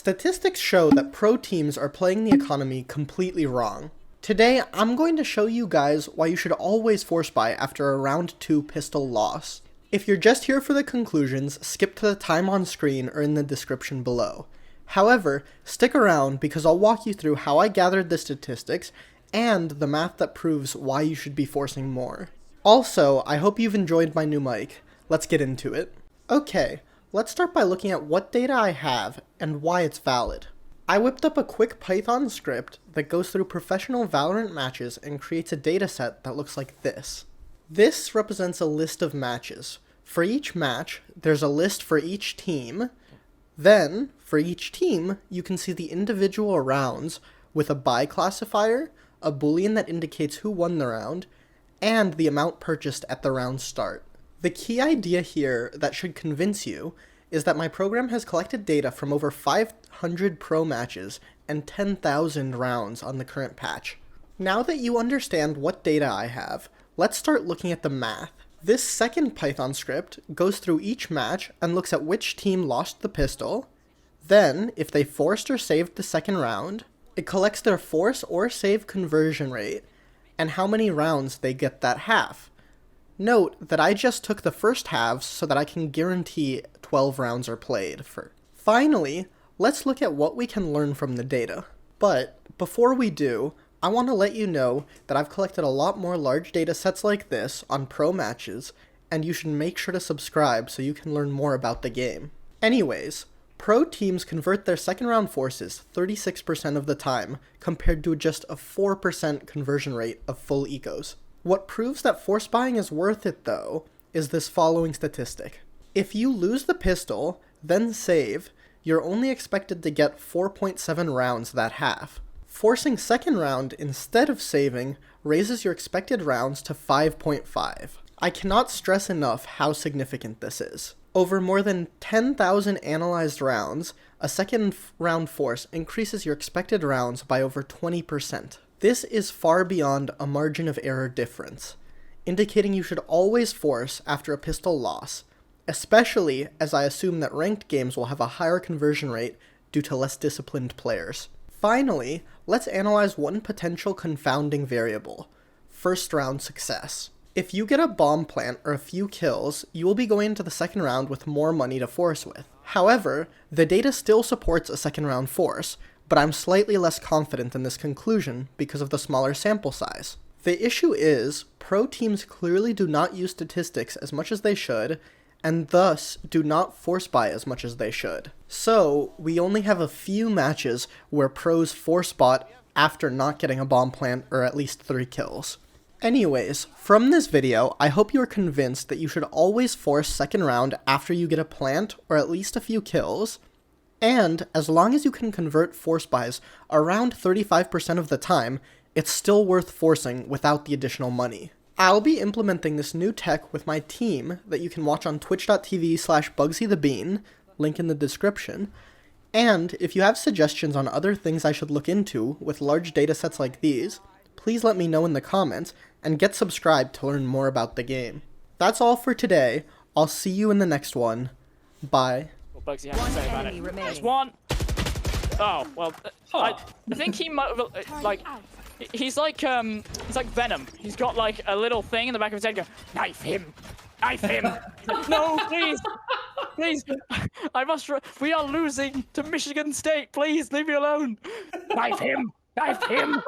Statistics show that pro teams are playing the economy completely wrong. Today, I'm going to show you guys why you should always force buy after a round 2 pistol loss. If you're just here for the conclusions, skip to the time on screen or in the description below. However, stick around because I'll walk you through how I gathered the statistics and the math that proves why you should be forcing more. Also, I hope you've enjoyed my new mic. Let's get into it. Okay, let's start by looking at what data I have and why it's valid. I whipped up a quick Python script that goes through professional Valorant matches and creates a dataset that looks like this. This represents a list of matches. For each match, there's a list for each team. Then, for each team, you can see the individual rounds with a buy classifier, a boolean that indicates who won the round, and the amount purchased at the round start. The key idea here that should convince you is that my program has collected data from over 500 pro matches and 10,000 rounds on the current patch. Now that you understand what data I have, let's start looking at the math. This second Python script goes through each match and looks at which team lost the pistol. Then, if they forced or saved the second round, it collects their force or save conversion rate and how many rounds they get that half. Note that I just took the first halves so that I can guarantee 12 rounds are played. Finally, let's look at what we can learn from the data. But before we do, I want to let you know that I've collected a lot more large data sets like this on pro matches, and you should make sure to subscribe so you can learn more about the game. Anyways, pro teams convert their second round forces 36% of the time, compared to just a 4% conversion rate of full ecos. What proves that force buying is worth it, though, is this following statistic. If you lose the pistol, then save, you're only expected to get 4.7 rounds that half. Forcing second round instead of saving raises your expected rounds to 5.5. I cannot stress enough how significant this is. Over more than 10,000 analyzed rounds, a second round force increases your expected rounds by over 20%. This is far beyond a margin of error difference, indicating you should always force after a pistol loss, especially as I assume that ranked games will have a higher conversion rate due to less disciplined players. Finally, let's analyze one potential confounding variable: first round success. If you get a bomb plant or a few kills, you will be going into the second round with more money to force with. However, the data still supports a second round force, but I'm slightly less confident in this conclusion because of the smaller sample size. The issue is, pro teams clearly do not use statistics as much as they should, and thus do not force buy as much as they should. So, we only have a few matches where pros force bought after not getting a bomb plant or at least 3 kills. Anyways, from this video, I hope you are convinced that you should always force second round after you get a plant or at least a few kills, and as long as you can convert force buys around 35% of the time, it's still worth forcing without the additional money. I'll be implementing this new tech with my team that you can watch on twitch.tv/BugsyTheBean, link in the description, and if you have suggestions on other things I should look into with large datasets like these, please let me know in the comments and get subscribed to learn more about the game. That's all for today. I'll see you in the next one. Bye. Bugsy has to say about it. There's one. Oh well, I think he might like. He's like Venom. He's got like a little thing in the back of his head. Go, knife him, knife him. No, please, please. I must. We are losing to Michigan State. Please leave me alone. Knife him, knife him.